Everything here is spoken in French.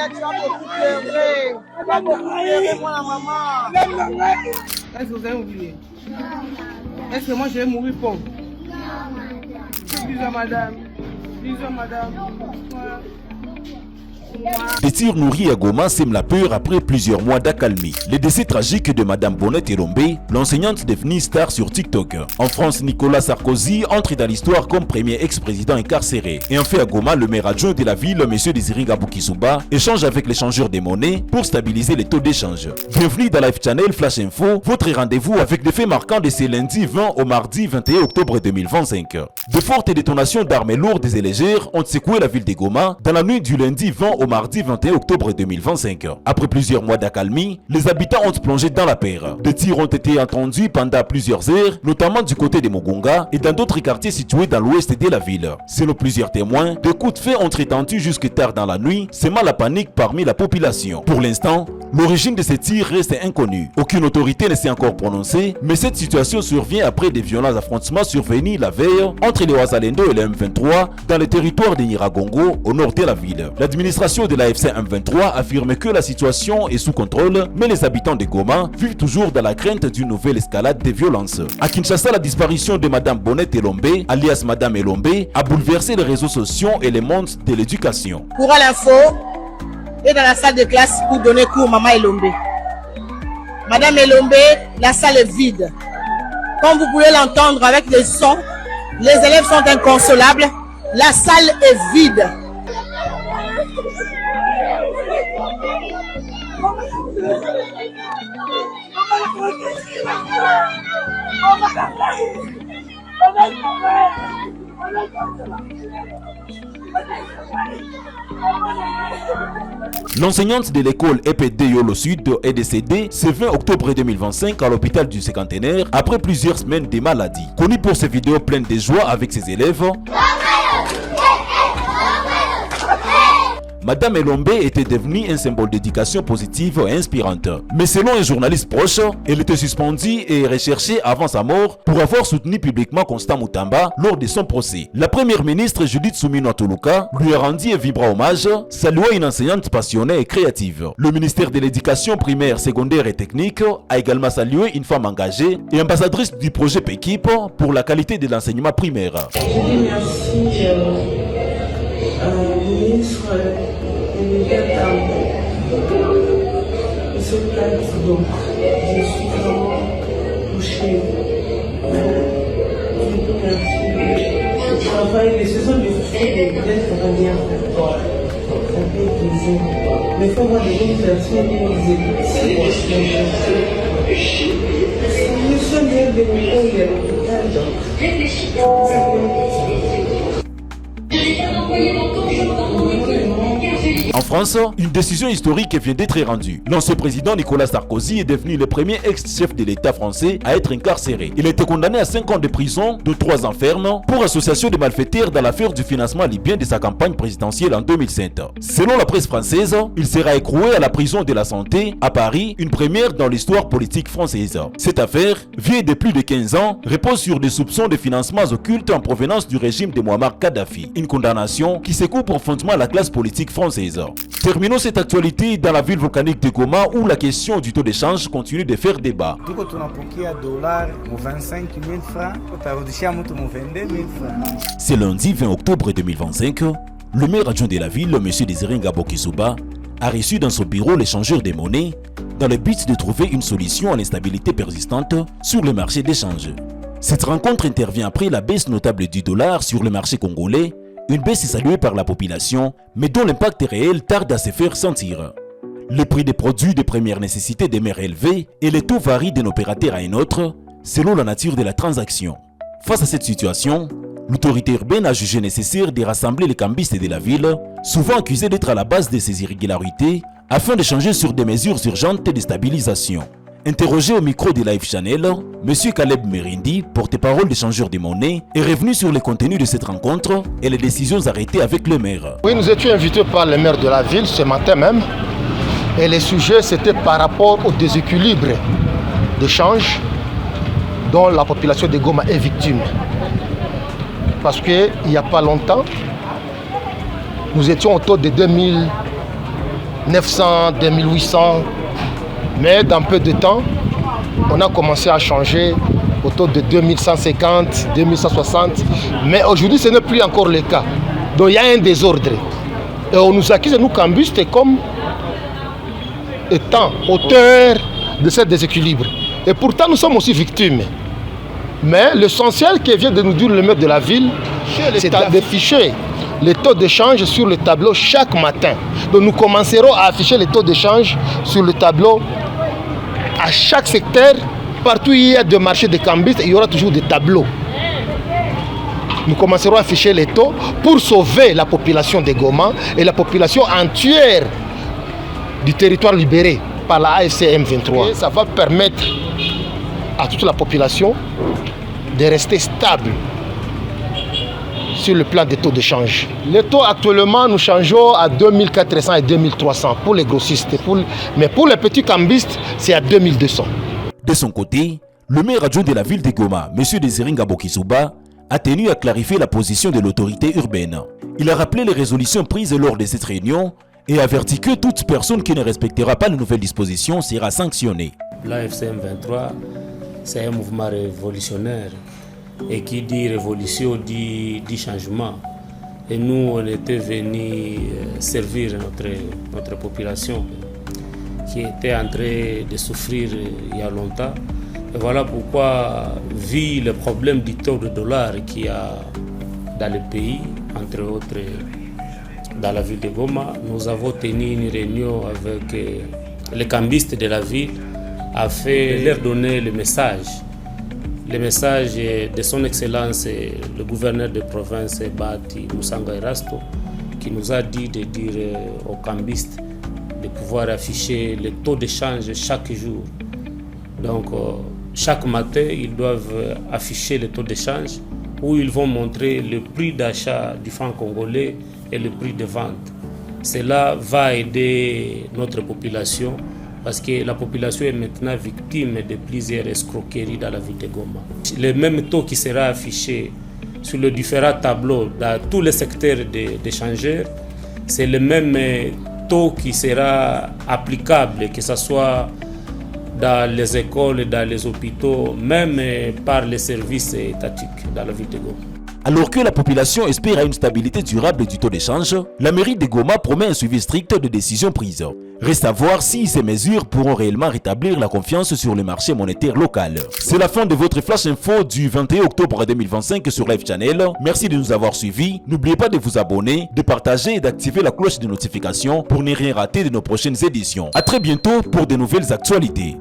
Est-ce que vous avez oublié? Est-ce que moi je vais mourir pauvre? Bisous madame. Bisous madame. Voilà. Des tirs nourris à Goma sèment la peur après plusieurs mois d'accalmie. Le décès tragique de Madame Bonnette Elombe, l'enseignante devenue star sur TikTok. En France, Nicolas Sarkozy entre dans l'histoire comme premier ex-président incarcéré. Et en fait à Goma, le maire adjoint de la ville, M. Désiré Ngabou-Kissouba, échange avec l'échangeur des monnaies pour stabiliser les taux d'échange. Bienvenue dans Live Channel Flash Info, votre rendez-vous avec des faits marquants de ce lundi 20 au mardi 21 octobre 2025. De fortes détonations d'armes lourdes et légères ont secoué la ville de Goma dans la nuit du lundi 20 au mardi 21 octobre 2025. Après plusieurs mois d'accalmie, les habitants ont plongé dans la peur. Des tirs ont été entendus pendant plusieurs heures, notamment du côté de Mogonga et dans d'autres quartiers situés dans l'ouest de la ville. Selon plusieurs témoins, des coups de feu ont retenti jusque tard dans la nuit, semant la panique parmi la population. Pour l'instant, l'origine de ces tirs reste inconnue. Aucune autorité ne s'est encore prononcée, mais cette situation survient après des violents affrontements survenus la veille entre les Ouazalendo et les M23 dans le territoire de Nyiragongo, au nord de la ville. L'administration de la FC M23 affirme que la situation est sous contrôle, mais les habitants de Goma vivent toujours dans la crainte d'une nouvelle escalade des violences. À Kinshasa, la disparition de Madame Bonnette Elombe, alias Madame Elombe, a bouleversé les réseaux sociaux et le monde de l'éducation. Pour l'info, et dans la salle de classe pour donner cours Maman Elombe. Madame Elombe, la salle est vide. Comme vous pouvez l'entendre avec les sons, les élèves sont inconsolables. La salle est vide. L'enseignante de l'école EPD Yolo Sud est décédée ce 20 octobre 2025 à l'hôpital du Cinquantenaire après plusieurs semaines de maladie. Connue pour ses vidéos pleines de joie avec ses élèves, Madame Elombe était devenue un symbole d'éducation positive et inspirante. Mais selon un journaliste proche, elle était suspendue et recherchée avant sa mort pour avoir soutenu publiquement Constant Moutamba lors de son procès. La première ministre Judith Suminwa Tuluka lui a rendu un vibrant hommage, saluant une enseignante passionnée et créative. Le ministère de l'éducation primaire, secondaire et technique a également salué une femme engagée et ambassadrice du projet PEKIP pour la qualité de l'enseignement primaire. Je dis merci ministre ce plainte, donc je suis vraiment touchée. Je travaille, mais ce sont des fruits d'être canadiens. Ça fait plaisir. Mais il faut voir des organisations qui nous écoutent. Nous sommes bien bénévoles à l'hôpital. En France, une décision historique vient d'être rendue. L'ancien président Nicolas Sarkozy est devenu le premier ex-chef de l'État français à être incarcéré. Il a été condamné à 5 ans de prison, de 3 ans ferme, pour association de malfaiteurs dans l'affaire du financement libyen de sa campagne présidentielle en 2007. Selon la presse française, il sera écroué à la prison de la Santé à Paris, une première dans l'histoire politique française. Cette affaire, vieille de plus de 15 ans, repose sur des soupçons de financements occultes en provenance du régime de Muammar Kadhafi. Une condamnation qui secoue profondément la classe politique française. Terminons cette actualité dans la ville volcanique de Goma où la question du taux d'échange continue de faire débat. Ce lundi 20 octobre 2025, le maire adjoint de la ville, M. Désiré Ngabou-Kissouba, a reçu dans son bureau l'échangeur des monnaies dans le but de trouver une solution à l'instabilité persistante sur le marché d'échange. Cette rencontre intervient après la baisse notable du dollar sur le marché congolais, une baisse saluée par la population, mais dont l'impact réel tarde à se faire sentir. Le prix des produits de première nécessité demeure élevé et les taux varient d'un opérateur à un autre, selon la nature de la transaction. Face à cette situation, l'autorité urbaine a jugé nécessaire de rassembler les cambistes de la ville, souvent accusés d'être à la base de ces irrégularités, afin d'échanger sur des mesures urgentes de stabilisation. Interrogé au micro de Live Channel, M. Caleb Merindi, porte-parole d'échangeurs de monnaie, est revenu sur le contenu de cette rencontre et les décisions arrêtées avec le maire. Oui, nous étions invités par le maire de la ville ce matin même. Et le sujet, c'était par rapport au déséquilibre d'échange dont la population de Goma est victime. Parce qu'il n'y a pas longtemps, nous étions autour de 2000 900, 2800. Mais dans peu de temps, on a commencé à changer autour de 2150, 2160. Mais aujourd'hui, ce n'est plus encore le cas. Donc il y a un désordre. Et on nous accuse, nous, cambistes, comme étant auteurs de ce déséquilibre. Et pourtant, nous sommes aussi victimes. Mais l'essentiel qui vient de nous dire le maire de la ville, c'est d'afficher les taux d'échange sur le tableau chaque matin. Donc nous commencerons à afficher les taux d'échange sur le tableau à chaque secteur. Partout où il y a des marchés de cambistes, il y aura toujours des tableaux. Nous commencerons à afficher les taux pour sauver la population de Goma et la population entière du territoire libéré par la AFC M23. Et ça va permettre à toute la population de rester stable sur le plan des taux de change. Les taux actuellement, nous changeons à 2400 et 2300 pour les grossistes. Mais pour les petits cambistes, c'est à 2200. De son côté, le maire adjoint de la ville de Goma, M. Désiré Ngabo-Kizouba, a tenu à clarifier la position de l'autorité urbaine. Il a rappelé les résolutions prises lors de cette réunion et averti que toute personne qui ne respectera pas les nouvelles dispositions sera sanctionnée. L'AFC M23, c'est un mouvement révolutionnaire. Et qui dit révolution dit changement. Et nous, on était venus servir notre population qui était en train de souffrir il y a longtemps. Et voilà pourquoi, vu le problème du taux de dollar qu'il y a dans le pays, entre autres dans la ville de Goma, nous avons tenu une réunion avec les cambistes de la ville afin de leur donner le message de son Excellence le gouverneur de province Bati Moussanga Erasto, qui nous a dit de dire aux cambistes de pouvoir afficher le taux d'échange chaque jour. Donc chaque matin, ils doivent afficher le taux d'échange où ils vont montrer le prix d'achat du franc congolais et le prix de vente. Cela va aider notre population parce que la population est maintenant victime de plusieurs escroqueries dans la ville de Goma. Le même taux qui sera affiché sur les différents tableaux dans tous les secteurs d'échangeurs, c'est le même taux qui sera applicable, que ce soit dans les écoles, dans les hôpitaux, même par les services étatiques dans la ville de Goma. Alors que la population espère à une stabilité durable du taux d'échange, la mairie de Goma promet un suivi strict de décisions prises. Reste à voir si ces mesures pourront réellement rétablir la confiance sur le marché monétaire local. C'est la fin de votre Flash Info du 21 octobre 2025 sur Live Channel. Merci de nous avoir suivis. N'oubliez pas de vous abonner, de partager et d'activer la cloche de notification pour ne rien rater de nos prochaines éditions. A très bientôt pour de nouvelles actualités.